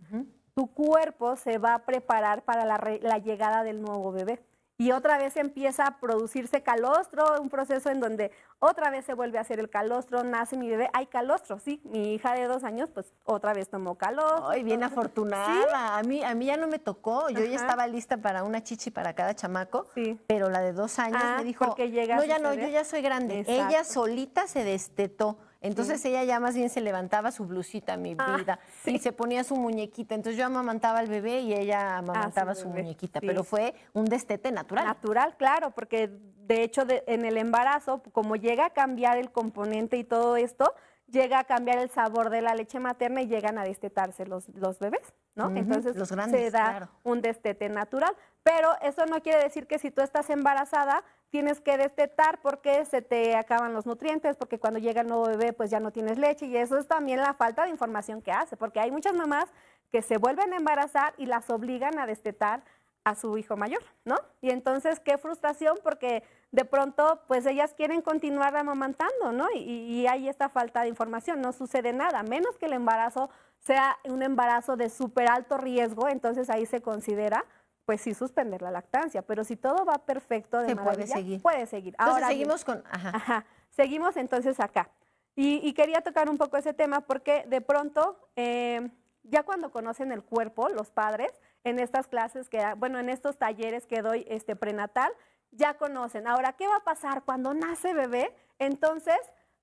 Tu cuerpo se va a preparar para la llegada del nuevo bebé. Y otra vez empieza a producirse calostro, un proceso en donde otra vez se vuelve a hacer el calostro, nace mi bebé, hay calostro, sí. Mi hija de 2 años, pues otra vez tomó calostro. Ay, bien afortunada. ¿Sí? A mí ya no me tocó. Yo ya Ajá. estaba lista para una chichi para cada chamaco, Sí. pero la de 2 años me dijo, porque llega a no, ya no, suceder. yo ya soy grande. Exacto. Ella solita se destetó. Entonces ella ya más bien se levantaba su blusita, mi vida, y se ponía su muñequita. Entonces yo amamantaba al bebé y ella amamantaba su bebé, muñequita, sí. pero fue un destete natural. Natural, claro, porque de hecho en el embarazo, como llega a cambiar el componente y todo esto, llega a cambiar el sabor de la leche materna y llegan a destetarse los bebés, ¿no? Ujú, Entonces los grandes, se da claro. un destete natural. Pero eso no quiere decir que si tú estás embarazada tienes que destetar porque se te acaban los nutrientes, porque cuando llega el nuevo bebé pues ya no tienes leche y eso es también la falta de información que hace, porque hay muchas mamás que se vuelven a embarazar y las obligan a destetar a su hijo mayor, ¿no? Y entonces qué frustración porque de pronto pues ellas quieren continuar amamantando, ¿no? Y hay esta falta de información, no sucede nada, menos que el embarazo sea un embarazo de súper alto riesgo, entonces ahí se considera pues sí suspender la lactancia, pero si todo va perfecto de Se puede maravilla, seguir. puede seguir. Entonces Ahora bien, seguimos con... Ajá. ajá, seguimos entonces acá. Y quería tocar un poco ese tema porque de pronto, ya cuando conocen el cuerpo, los padres, en estas clases, bueno, en estos talleres que doy prenatal, ya conocen. Ahora, ¿qué va a pasar cuando nace bebé? Entonces,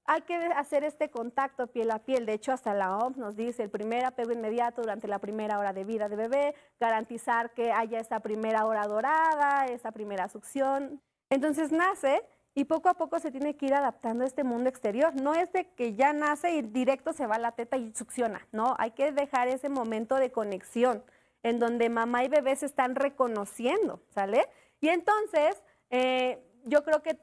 hay que hacer este contacto piel a piel. De hecho, hasta la OMS nos dice el primer apego inmediato durante la primera hora de vida de bebé, garantizar que haya esa primera hora dorada, esa primera succión. Entonces nace y poco a poco se tiene que ir adaptando a este mundo exterior. No es de que ya nace y directo se va a la teta y succiona, no, hay que dejar ese momento de conexión en donde mamá y bebé se están reconociendo, ¿sale? Y entonces, yo creo que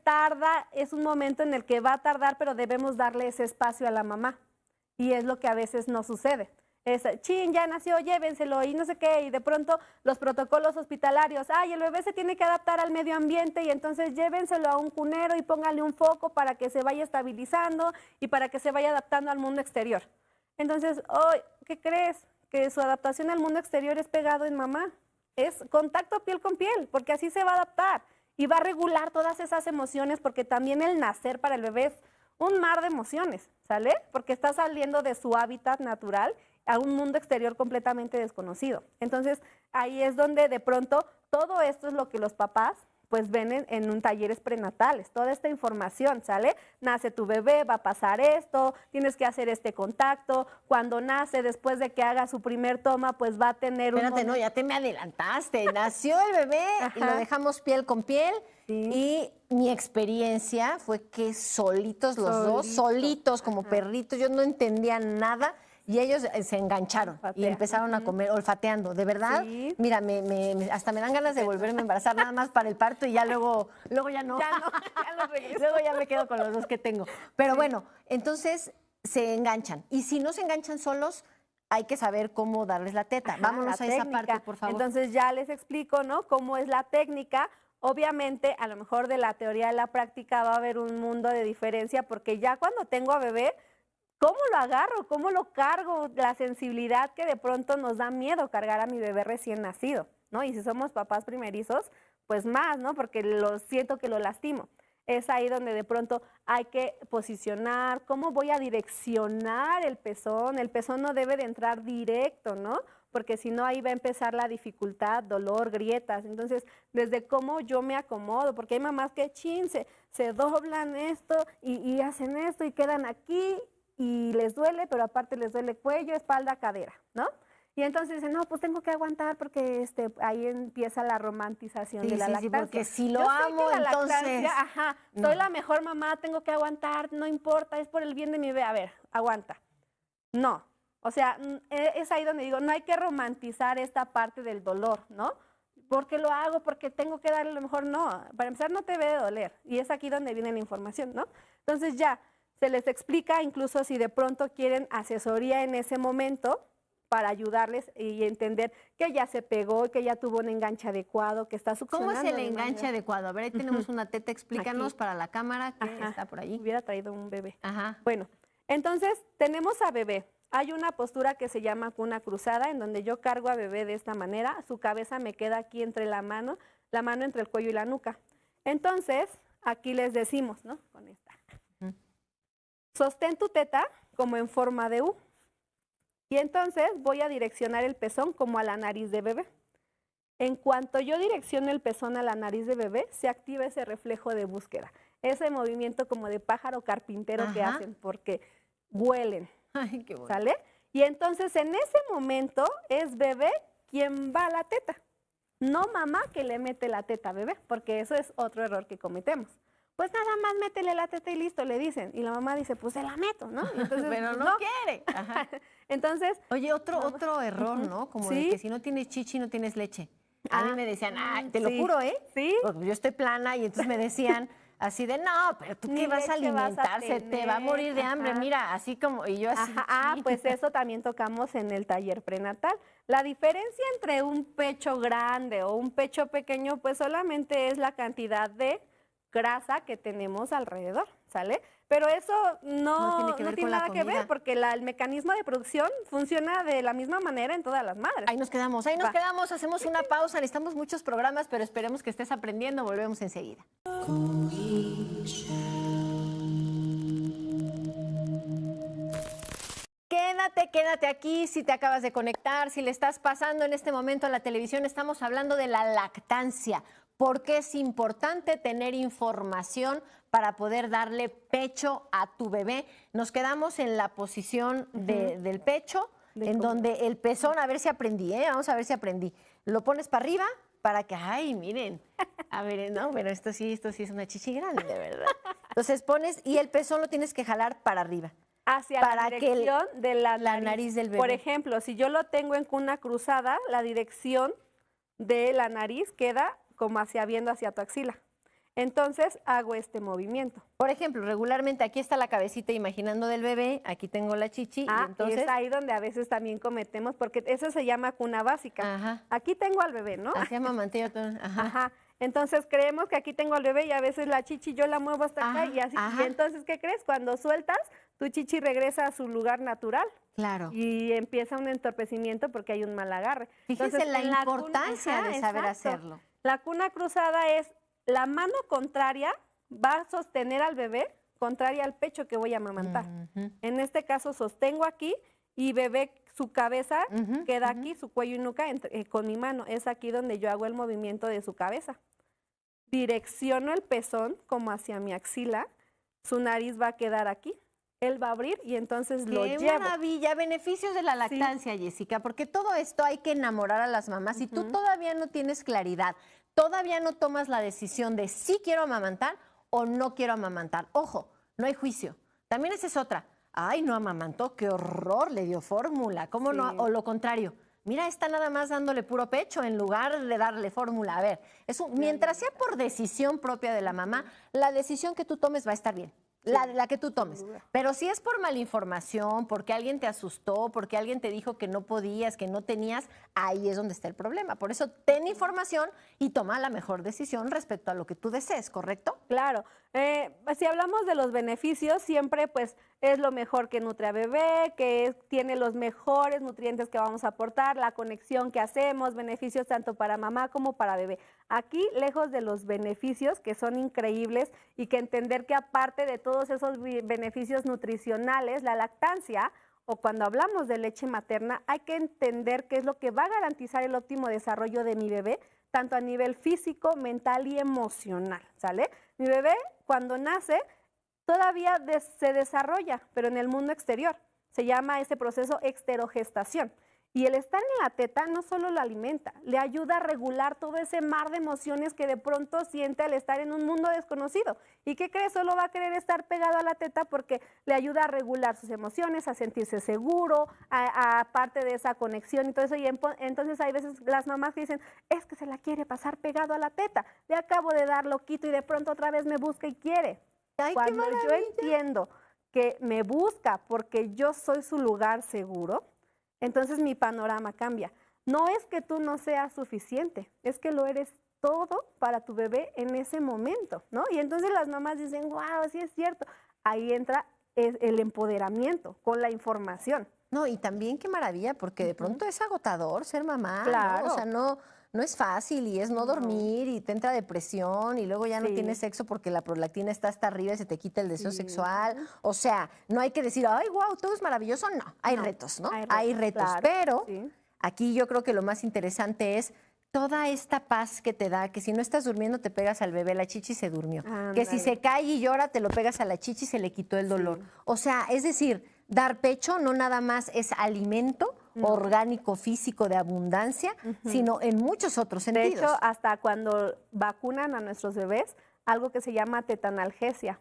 es un momento en el que va a tardar, pero debemos darle ese espacio a la mamá. Y es lo que a veces no sucede. Es, chin, ya nació, llévenselo y no sé qué, y de pronto los protocolos hospitalarios, ay, el bebé se tiene que adaptar al medio ambiente y entonces llévenselo a un cunero y póngale un foco para que se vaya estabilizando y para que se vaya adaptando al mundo exterior. Entonces, ¿qué crees? Que su adaptación al mundo exterior es pegado en mamá. Es contacto piel con piel, porque así se va a adaptar y va a regular todas esas emociones, porque también el nacer para el bebé es un mar de emociones, ¿sale? Porque está saliendo de su hábitat natural a un mundo exterior completamente desconocido. Entonces, ahí es donde de pronto todo esto es lo que los papás pues ven en un talleres prenatales, toda esta información, ¿sale? Nace tu bebé, va a pasar esto, tienes que hacer este contacto, cuando nace, después de que haga su primer toma, pues va a tener Espérate, no, ya te me adelantaste. Nació el bebé y lo dejamos piel con piel. Sí. Y mi experiencia fue que solitos los dos, solitos como perritos, yo no entendía nada. Y ellos se engancharon y empezaron a comer olfateando. De verdad, sí. Mira, hasta me dan ganas de volverme a embarazar nada más para el parto y ya luego ya no. Ya luego ya me quedo con los dos que tengo. Pero bueno, entonces se enganchan. Y si no se enganchan solos, hay que saber cómo darles la teta. Ajá, vámonos a esa parte, por favor. Entonces ya les explico, ¿no? Cómo es la técnica. Obviamente, a lo mejor de la teoría a la práctica va a haber un mundo de diferencia, porque ya cuando tengo a bebé, ¿cómo lo agarro? ¿Cómo lo cargo? La sensibilidad que de pronto nos da miedo cargar a mi bebé recién nacido, ¿no? Y si somos papás primerizos, pues más, ¿no? Porque siento que lo lastimo. Es ahí donde de pronto hay que posicionar, ¿cómo voy a direccionar el pezón? El pezón no debe de entrar directo, ¿no? Porque si no ahí va a empezar la dificultad, dolor, grietas. Entonces, desde cómo yo me acomodo, porque hay mamás que se doblan esto y hacen esto y quedan aquí, y les duele, pero aparte les duele cuello, espalda, cadera, ¿no? Y entonces dicen, no, pues tengo que aguantar porque ahí empieza la romantización de la lactancia. Sí, porque si lo amo, entonces... Soy la mejor mamá, tengo que aguantar, no importa, es por el bien de mi bebé. A ver, aguanta. No, o sea, es ahí donde digo, no hay que romantizar esta parte del dolor, ¿no? Porque lo hago, porque tengo que darle lo mejor, no. Para empezar, no te debe de doler. Y es aquí donde viene la información, ¿no? Entonces ya... se les explica, incluso si de pronto quieren asesoría en ese momento para ayudarles y entender que ya se pegó, que ya tuvo un enganche adecuado, que está succionando. ¿Cómo es el enganche adecuado? A ver, ahí tenemos una teta, explícanos para la cámara que está por allí. Hubiera traído un bebé. Ajá. Bueno, entonces tenemos a bebé. Hay una postura que se llama cuna cruzada, en donde yo cargo a bebé de esta manera, su cabeza me queda aquí entre la mano entre el cuello y la nuca. Entonces, aquí les decimos, ¿no? Con esta. Sostén tu teta como en forma de U. Y entonces voy a direccionar el pezón como a la nariz de bebé. En cuanto yo direcciono el pezón a la nariz de bebé, se activa ese reflejo de búsqueda. Ese movimiento como de pájaro carpintero que hacen porque huelen. Ay, qué bueno. ¿Sale? Y entonces en ese momento es bebé quien va a la teta. No mamá que le mete la teta a bebé, porque eso es otro error que cometemos. Pues nada más métele la teta y listo, le dicen. Y la mamá dice, pues se la meto, ¿no? Y entonces, pero no quiere. Ajá. Entonces... Oye, otro error, ¿no? Como de que si no tienes chichi, no tienes leche. A mí me decían, te lo juro, ¿eh? Sí. Porque yo estoy plana y entonces me decían así de, no, pero tú qué vas a alimentarse, te va a morir de hambre, mira, así como, y yo así. Pues eso también tocamos en el taller prenatal. La diferencia entre un pecho grande o un pecho pequeño, pues solamente es la cantidad de grasa que tenemos alrededor, ¿sale? Pero eso no tiene nada que ver, porque el mecanismo de producción funciona de la misma manera en todas las madres. Ahí nos quedamos, hacemos una pausa, necesitamos muchos programas, pero esperemos que estés aprendiendo, volvemos enseguida. Quédate aquí si te acabas de conectar, si le estás pasando en este momento a la televisión, estamos hablando de la lactancia. por qué es importante tener información para poder darle pecho a tu bebé. Nos quedamos en la posición del pecho, en donde el pezón, a ver si aprendí, vamos a ver si aprendí. Lo pones para arriba para que, ay, miren, a ver, no, pero esto sí es una chichi grande, de verdad. Entonces pones, y el pezón lo tienes que jalar para arriba. Hacia para la dirección de la nariz del bebé. Por ejemplo, si yo lo tengo en cuna cruzada, la dirección de la nariz queda como viendo hacia tu axila. Entonces hago este movimiento. Por ejemplo, regularmente aquí está la cabecita imaginando del bebé, aquí tengo la chichi. Y entonces... es ahí donde a veces también cometemos, porque eso se llama cuna básica. Ajá. Aquí tengo al bebé, ¿no? Así amamanteo todo. Ajá. Ajá. Entonces creemos que aquí tengo al bebé y a veces la chichi yo la muevo hasta acá y así. Ajá. Y entonces, ¿qué crees? Cuando sueltas, tu chichi regresa a su lugar natural. Claro. Y empieza un entorpecimiento porque hay un mal agarre. Fíjense la importancia de saber hacerlo. La cuna cruzada es la mano contraria va a sostener al bebé contraria al pecho que voy a amamantar. En este caso sostengo aquí y bebé, su cabeza queda aquí, su cuello y nuca con mi mano. Es aquí donde yo hago el movimiento de su cabeza. Direcciono el pezón como hacia mi axila, su nariz va a quedar aquí. Él va a abrir y entonces lo llevo. ¡Qué maravilla! Beneficios de la lactancia, sí. Jessica, porque todo esto hay que enamorar a las mamás. Si tú todavía no tienes claridad, todavía no tomas la decisión de si quiero amamantar o no quiero amamantar. Ojo, no hay juicio. También esa es otra. Ay, no amamantó, qué horror, le dio fórmula. ¿Cómo no? O lo contrario. Mira, está nada más dándole puro pecho en lugar de darle fórmula. A ver, mientras sea por decisión propia de la mamá, la decisión que tú tomes va a estar bien. La que tú tomes. Pero si es por malinformación, porque alguien te asustó, porque alguien te dijo que no podías, que no tenías, ahí es donde está el problema. Por eso ten información y toma la mejor decisión respecto a lo que tú desees, ¿correcto? Claro. Si hablamos de los beneficios, siempre pues es lo mejor que nutre a bebé, que tiene los mejores nutrientes que vamos a aportar, la conexión que hacemos, beneficios tanto para mamá como para bebé. Aquí, lejos de los beneficios que son increíbles y que entender que aparte de todos esos beneficios nutricionales, la lactancia o cuando hablamos de leche materna, hay que entender qué es lo que va a garantizar el óptimo desarrollo de mi bebé, tanto a nivel físico, mental y emocional, ¿sale? Mi bebé, cuando nace, todavía se desarrolla, pero en el mundo exterior. Se llama ese proceso exterogestación. Y el estar en la teta no solo lo alimenta, le ayuda a regular todo ese mar de emociones que de pronto siente al estar en un mundo desconocido. ¿Y qué crees? Solo va a querer estar pegado a la teta porque le ayuda a regular sus emociones, a sentirse seguro, aparte de esa conexión y todo eso. Y entonces hay veces las mamás que dicen, es que se la quiere pasar pegado a la teta. Le acabo de dar loquito y de pronto otra vez me busca y quiere. Ay, cuando yo entiendo que me busca porque yo soy su lugar seguro, entonces mi panorama cambia. No es que tú no seas suficiente, es que lo eres todo para tu bebé en ese momento, ¿no? Y entonces las mamás dicen, wow, sí es cierto. Ahí entra el empoderamiento con la información. No, y también qué maravilla, porque de pronto es agotador ser mamá, claro. ¿no? O sea, no es fácil y es no dormir y te entra depresión y luego ya no tienes sexo porque la prolactina está hasta arriba y se te quita el deseo sexual. O sea, no hay que decir, ay, wow, todo es maravilloso. No, hay retos, ¿no? Hay retos, claro, pero aquí yo creo que lo más interesante es toda esta paz que te da, que si no estás durmiendo te pegas al bebé, la chichi se durmió. Que si se cae y llora te lo pegas a la chichi y se le quitó el dolor. O sea, es decir, dar pecho no nada más es alimento orgánico, físico, de abundancia, sino en muchos otros sentidos. De hecho, hasta cuando vacunan a nuestros bebés, algo que se llama tetanalgesia.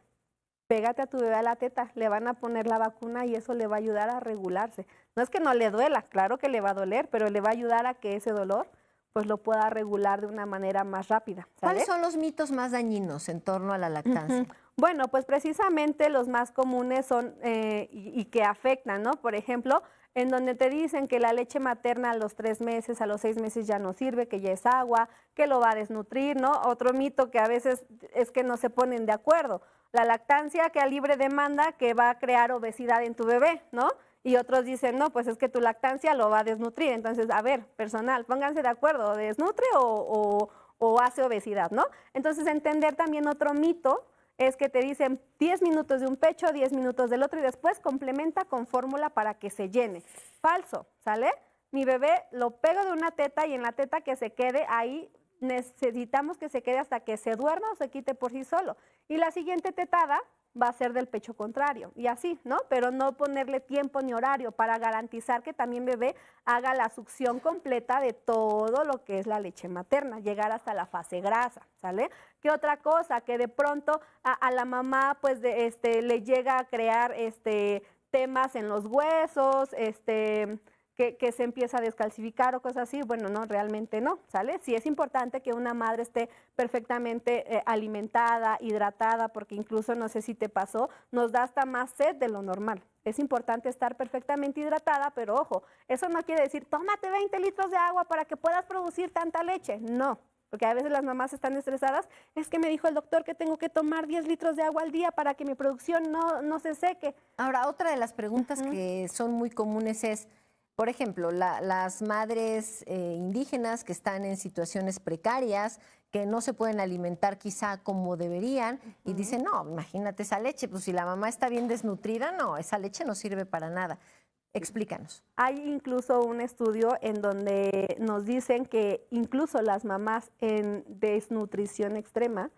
Pégate a tu bebé a la teta, le van a poner la vacuna y eso le va a ayudar a regularse. No es que no le duela, claro que le va a doler, pero le va a ayudar a que ese dolor pues lo pueda regular de una manera más rápida. ¿Sale? ¿Cuáles son los mitos más dañinos en torno a la lactancia? Bueno, pues precisamente los más comunes son y que afectan, ¿no? Por ejemplo, en donde te dicen que la leche materna a los 3 meses, a los 6 meses ya no sirve, que ya es agua, que lo va a desnutrir, ¿no? Otro mito que a veces es que no se ponen de acuerdo. La lactancia que a libre demanda que va a crear obesidad en tu bebé, ¿no? Y otros dicen, no, pues es que tu lactancia lo va a desnutrir. Entonces, a ver, personal, pónganse de acuerdo, ¿o desnutre o hace obesidad, ¿no? Entonces, entender también otro mito es que te dicen 10 minutos de un pecho, 10 minutos del otro y después complementa con fórmula para que se llene. Falso, ¿sale? Mi bebé lo pego de una teta y en la teta que se quede ahí necesitamos que se quede hasta que se duerma o se quite por sí solo. Y la siguiente tetada va a ser del pecho contrario y así, ¿no? Pero no ponerle tiempo ni horario para garantizar que también bebé haga la succión completa de todo lo que es la leche materna, llegar hasta la fase grasa, ¿sale? ¿Qué otra cosa? Que de pronto a la mamá pues le llega a crear temas en los huesos, que se empieza a descalcificar o cosas así. Bueno, no, realmente no, ¿sale? Sí es importante que una madre esté perfectamente alimentada, hidratada, porque incluso, no sé si te pasó, nos da hasta más sed de lo normal. Es importante estar perfectamente hidratada, pero ojo, eso no quiere decir, tómate 20 litros de agua para que puedas producir tanta leche. No, porque a veces las mamás están estresadas. Es que me dijo el doctor que tengo que tomar 10 litros de agua al día para que mi producción no se seque. Ahora, otra de las preguntas que son muy comunes es, por ejemplo, las madres indígenas que están en situaciones precarias, que no se pueden alimentar quizá como deberían, y dicen, no, imagínate esa leche, pues si la mamá está bien desnutrida, no, esa leche no sirve para nada. Explícanos. Hay incluso un estudio en donde nos dicen que incluso las mamás en desnutrición extrema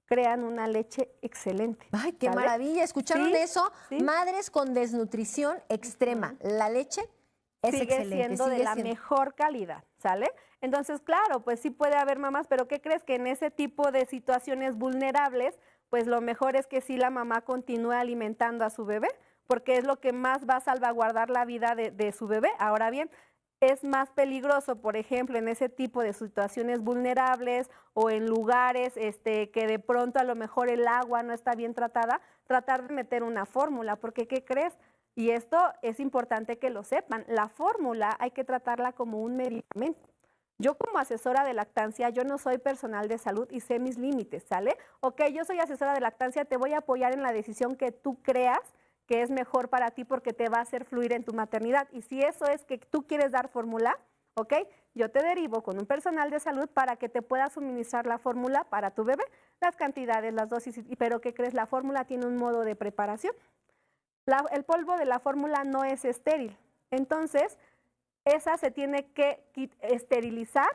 crean una leche excelente. ¡Ay, qué ¿sale? maravilla! ¿Escucharon Sí, eso? sí. Madres con desnutrición extrema. La leche es sigue excelente. siendo de la mejor calidad, ¿sale? Entonces, claro, pues sí puede haber mamás, pero ¿qué crees? Que en ese tipo de situaciones vulnerables, pues lo mejor es que sí la mamá continúe alimentando a su bebé, porque es lo que más va a salvaguardar la vida de su bebé. Ahora bien, es más peligroso, por ejemplo, en ese tipo de situaciones vulnerables o en lugares que de pronto a lo mejor el agua no está bien tratada, tratar de meter una fórmula, porque ¿qué crees? Y esto es importante que lo sepan, la fórmula hay que tratarla como un medicamento. Yo como asesora de lactancia, yo no soy personal de salud y sé mis límites, ¿sale? Ok, yo soy asesora de lactancia, te voy a apoyar en la decisión que tú creas que es mejor para ti porque te va a hacer fluir en tu maternidad. Y si eso es que tú quieres dar fórmula, ¿ok? Yo te derivo con un personal de salud para que te pueda suministrar la fórmula para tu bebé, las cantidades, las dosis, pero ¿qué crees? La fórmula tiene un modo de preparación. El polvo de la fórmula no es estéril, entonces esa se tiene que esterilizar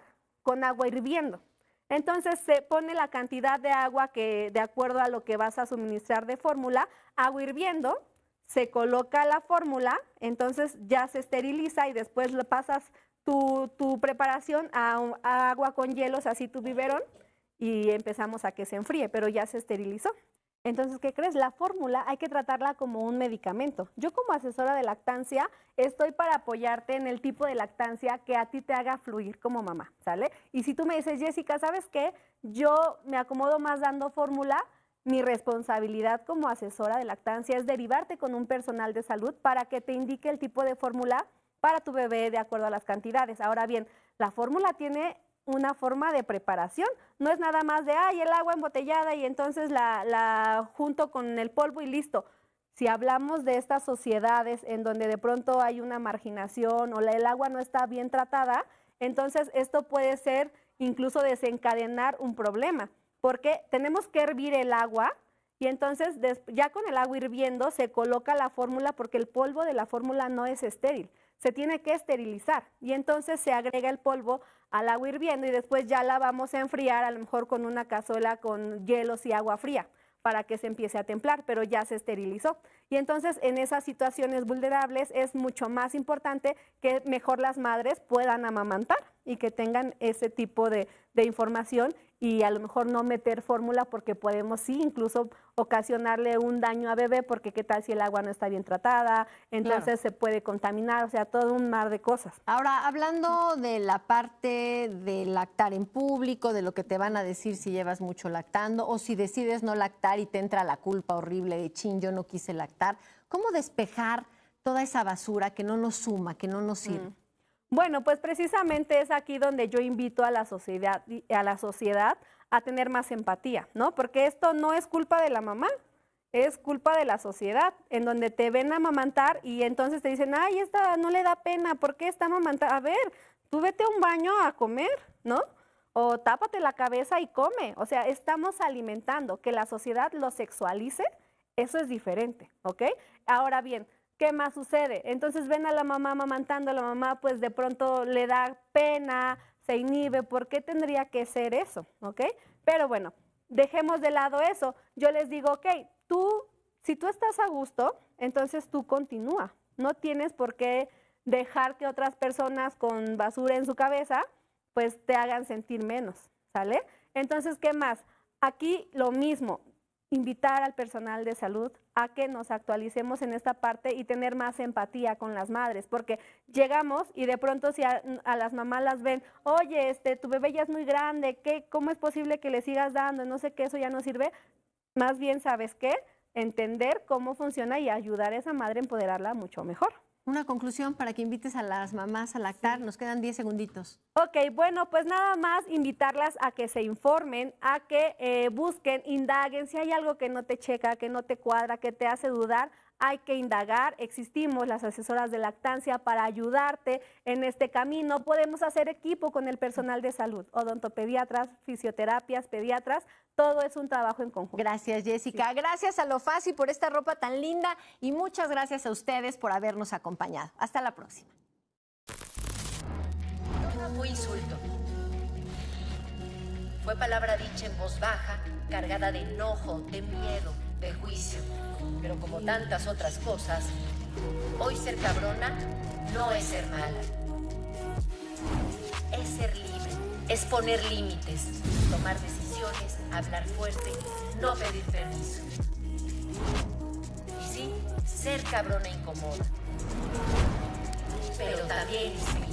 con agua hirviendo. Entonces se pone la cantidad de agua que de acuerdo a lo que vas a suministrar de fórmula, agua hirviendo, se coloca la fórmula, entonces ya se esteriliza y después le pasas tu preparación a agua con hielos, así tu biberón, y empezamos a que se enfríe, pero ya se esterilizó. Entonces, ¿qué crees? La fórmula hay que tratarla como un medicamento. Yo como asesora de lactancia estoy para apoyarte en el tipo de lactancia que a ti te haga fluir como mamá, ¿sale? Y si tú me dices, Jessica, ¿sabes qué? Yo me acomodo más dando fórmula, mi responsabilidad como asesora de lactancia es derivarte con un personal de salud para que te indique el tipo de fórmula para tu bebé de acuerdo a las cantidades. Ahora bien, la fórmula tiene una forma de preparación, no es nada más de, ay, el agua embotellada y entonces la junto con el polvo y listo. Si hablamos de estas sociedades en donde de pronto hay una marginación o el agua no está bien tratada, entonces esto puede ser incluso desencadenar un problema, porque tenemos que hervir el agua y entonces ya con el agua hirviendo se coloca la fórmula porque el polvo de la fórmula no es estéril. Se tiene que esterilizar y entonces se agrega el polvo al agua hirviendo y después ya la vamos a enfriar a lo mejor con una cazuela con hielos y agua fría para que se empiece a templar, pero ya se esterilizó. Y entonces en esas situaciones vulnerables es mucho más importante que mejor las madres puedan amamantar y que tengan ese tipo de información y a lo mejor no meter fórmula porque podemos sí incluso ocasionarle un daño a bebé porque qué tal si el agua no está bien tratada, entonces se puede contaminar, o sea, todo un mar de cosas. Ahora, hablando de la parte de lactar en público, de lo que te van a decir si llevas mucho lactando o si decides no lactar y te entra la culpa horrible de chin, yo no quise lactar, ¿cómo despejar toda esa basura que no nos suma, que no nos sirve? Bueno, pues precisamente es aquí donde yo invito a la sociedad a tener más empatía, ¿no? Porque esto no es culpa de la mamá, es culpa de la sociedad, en donde te ven amamantar y entonces te dicen, ay, esta no le da pena, ¿por qué está amamantando? A ver, tú vete a un baño a comer, ¿no? O tápate la cabeza y come. O sea, estamos alimentando. Que la sociedad lo sexualice, eso es diferente, ¿ok? Ahora bien, ¿qué más sucede? Entonces ven a la mamá amamantando, la mamá pues de pronto le da pena, se inhibe, ¿por qué tendría que ser eso? ¿Ok? Pero bueno, dejemos de lado eso. Yo les digo, ok, si tú estás a gusto, entonces tú continúa. No tienes por qué dejar que otras personas con basura en su cabeza, pues te hagan sentir menos, ¿sale? Entonces, ¿qué más? Aquí lo mismo, invitar al personal de salud a que nos actualicemos en esta parte y tener más empatía con las madres, porque llegamos y de pronto si a las mamás las ven, oye, tu bebé ya es muy grande, ¿cómo es posible que le sigas dando? No sé qué, eso ya no sirve. Más bien, ¿sabes qué? Entender cómo funciona y ayudar a esa madre a empoderarla mucho mejor. Una conclusión para que invites a las mamás a lactar. Nos quedan 10 segunditos. Ok, bueno, pues nada más invitarlas a que se informen, a que busquen, indaguen. Si hay algo que no te checa, que no te cuadra, que te hace dudar, hay que indagar. Existimos las asesoras de lactancia para ayudarte en este camino. Podemos hacer equipo con el personal de salud, odontopediatras, fisioterapias, pediatras. Todo es un trabajo en conjunto. Gracias, Jessica. Sí. Gracias a Lofasi por esta ropa tan linda y muchas gracias a ustedes por habernos acompañado. Hasta la próxima. No fue insulto. Fue palabra dicha en voz baja, cargada de enojo, de miedo, de juicio. Pero como tantas otras cosas, hoy ser cabrona no es ser mala. Es ser libre, es poner límites, tomar decisiones, hablar fuerte, no pedir permiso. Y sí, ser cabrona incomoda. Pero también es